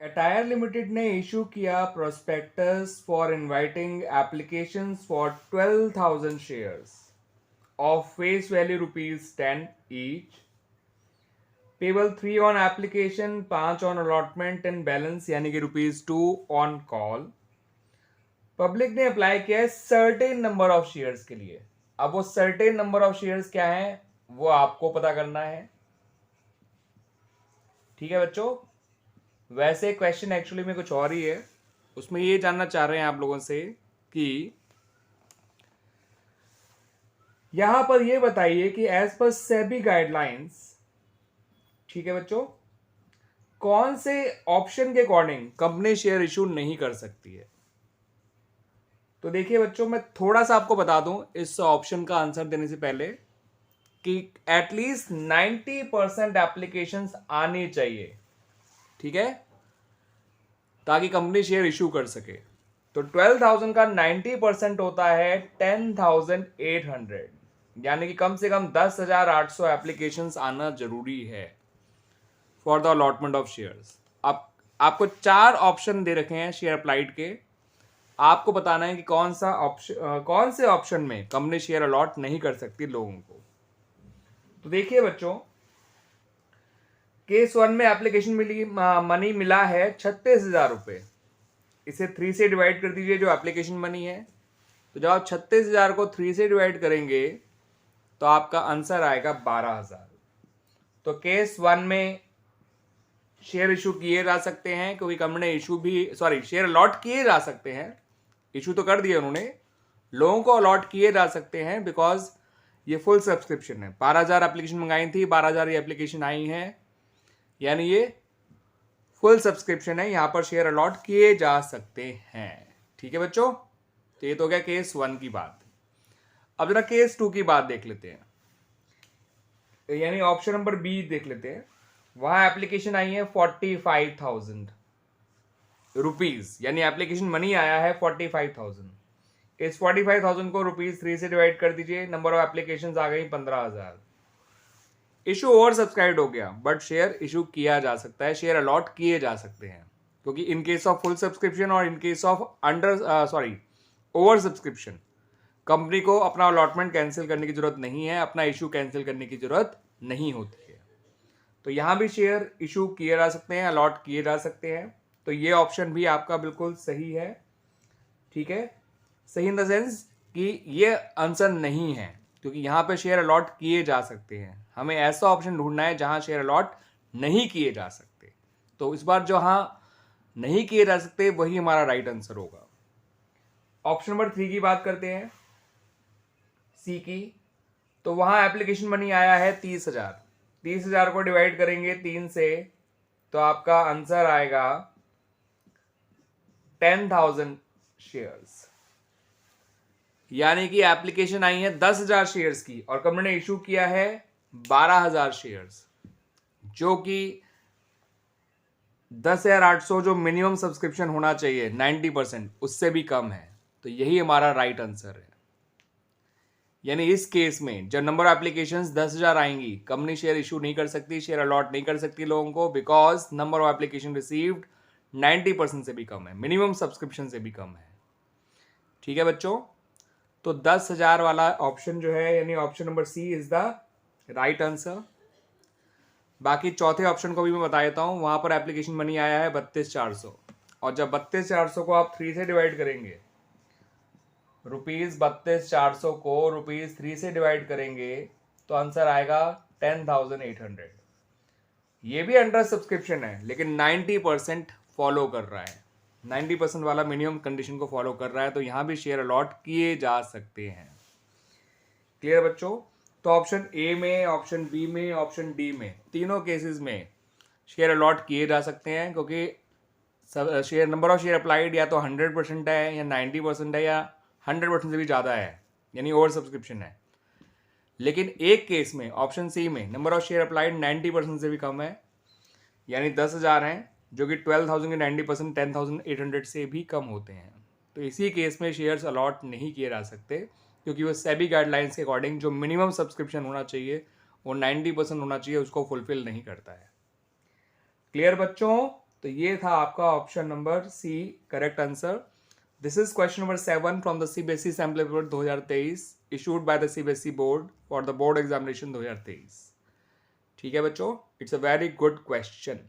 Attire limited ने issue किया prospectus for inviting applications for 12,000 shares of face value ₹10 each, payable 3 on application, 5 on allotment and balance यानी कि ₹2 on call. Public ने apply किया है certain number of shares के लिए। अब वो सर्टेन नंबर ऑफ शेयर्स क्या है वो आपको पता करना है। ठीक है बच्चों, वैसे क्वेश्चन एक्चुअली में कुछ और ही है। उसमें ये जानना चाह रहे हैं आप लोगों से कि यहां पर ये बताइए कि एज पर सेबी गाइडलाइंस, ठीक है बच्चों, कौन से ऑप्शन के अकॉर्डिंग कंपनी शेयर इशू नहीं कर सकती है। तो देखिए बच्चों, मैं थोड़ा सा आपको बता दूं इस ऑप्शन का आंसर देने से पहले कि एटलीस्ट 90% एप्लीकेशंस आनी चाहिए, ठीक है, ताकि कंपनी शेयर इशू कर सके। तो 12,000 का 90% होता है 10,800, यानी कि कम से कम 10,800 एप्लीकेशंस आना जरूरी है for the allotment of shares. अब आपको 4 ऑप्शन दे रखे हैं शेयर अप्लाइड के, आपको बताना है कि कौन सा ऑप्शन, कौन से ऑप्शन में कंपनी शेयर अलॉट नहीं कर सकती लोगों को। तो देखिए बच्चों, केस 1 में एप्लीकेशन मिली, मनी मिला है 36,000 रुपये। इसे 3 से डिवाइड कर दीजिए जो एप्लीकेशन मनी है। तो जब आप 36,000 को 3 से डिवाइड करेंगे तो आपका आंसर आएगा 12,000। तो केस 1 में शेयर इशू किए जा सकते हैं क्योंकि कंपनी ने इशू भी, सॉरी, शेयर अलॉट किए जा सकते हैं। इशू तो कर दिया उन्होंने, लोगों को अलॉट किए जा सकते हैं बिकॉज ये फुल सब्सक्रिप्शन है। 12,000 एप्लीकेशन मंगाई थी, 12,000 ये एप्लीकेशन आई हैं, यानी ये फुल सब्सक्रिप्शन है, यहां पर शेयर अलॉट किए जा सकते हैं। ठीक है बच्चों, तो ये तो हो गया केस 1 की बात। अब जरा केस 2 की बात देख लेते हैं, यानी ऑप्शन नंबर बी देख लेते हैं। वहां एप्लीकेशन आई है 45,000 रुपीज, यानी एप्लीकेशन मनी आया है 45,000। इस 45,000 को ₹3 से डिवाइड कर दीजिए, नंबर ऑफ एप्लीकेशन आ गई 15,000। इशू ओवर सब्सक्राइब हो गया, बट शेयर इशू किया जा सकता है, शेयर अलॉट किए जा सकते हैं, क्योंकि in case of full subscription और in case of over subscription company को अपना अलॉटमेंट कैंसिल करने की जरूरत नहीं है, अपना इशू कैंसिल करने की जरूरत नहीं होती है। तो यहां भी शेयर इशू किए जा सकते हैं, अलॉट किए जा सकते हैं। तो ये ऑप्शन भी आपका बिल्कुल सही है। ठीक है, सही इन द सेंस कि ये आंसर नहीं है, क्योंकि यहां पे शेयर अलॉट किए जा सकते हैं। हमें ऐसा ऑप्शन ढूंढना है जहां शेयर अलॉट नहीं किए जा सकते। तो इस बार जहां नहीं किए जा सकते वही हमारा राइट आंसर होगा। ऑप्शन नंबर 3 की बात करते हैं, सी की। तो वहां एप्लीकेशन मनी आया है 30,000। 30,000 को डिवाइड करेंगे 3 से तो आपका आंसर आएगा 10,000 शेयर्स, यानी कि एप्लीकेशन आई है 10,000 शेयर्स की और कंपनी ने इशू किया है 12,000 शेयर्स, जो कि 10,800 जो मिनिमम सब्सक्रिप्शन होना चाहिए 90%, उससे भी कम है। तो यही हमारा राइट आंसर है। यानी इस केस में जब नंबर ऑफ एप्लीकेशंस 10,000 आएंगी, कंपनी शेयर इशू नहीं कर सकती, शेयर अलॉट नहीं कर सकती लोगों को, because number of application received 90% से भी कम है, मिनिमम सब्सक्रिप्शन से भी कम है। ठीक है बच्चों, तो 10,000 वाला ऑप्शन जो है, यानी option number C is the right answer. बाकी चौथे ऑप्शन को भी मैं बता देता हूं। वहां पर एप्लीकेशन मनी आया है 32,400, और जब 32,400 को आप 3 से डिवाइड करेंगे, ₹32,400 को ₹3 से डिवाइड करेंगे तो आंसर आएगा 10,800। ये भी अंडर सब्सक्रिप्शन है, लेकिन 90% फॉलो कर रहा है, 90% वाला मिनिमम कंडीशन को फॉलो कर रहा है, तो यहां भी शेयर अलॉट किए जा सकते हैं। क्लियर बच्चों? तो ऑप्शन ए में, ऑप्शन बी में, ऑप्शन डी में, तीनों केसेस में शेयर अलॉट किए जा सकते हैं, क्योंकि share number of share applied या तो 100% है या 90% है या 100% से भी ज़्यादा है, यानी ओवर सब्सक्रिप्शन है। लेकिन एक केस में, ऑप्शन सी में, नंबर ऑफ शेयर अप्लाइड 90% से भी कम है, यानी 10,000 हैं, जो कि 12,000 के 90% 10,800 से भी कम होते हैं। तो इसी केस में शेयर्स अलॉट नहीं किए जा सकते, क्योंकि वो सेबी गाइडलाइंस के अकॉर्डिंग जो मिनिमम सब्सक्रिप्शन होना चाहिए वो 90% होना चाहिए, उसको फुलफिल नहीं करता है। क्लियर बच्चों? तो ये था आपका option number C correct answer. This is question number 7 from the CBSE sample paper 2023 issued by the CBSE board for the board examination 2023। ठीक है बच्चों, it's a very good question.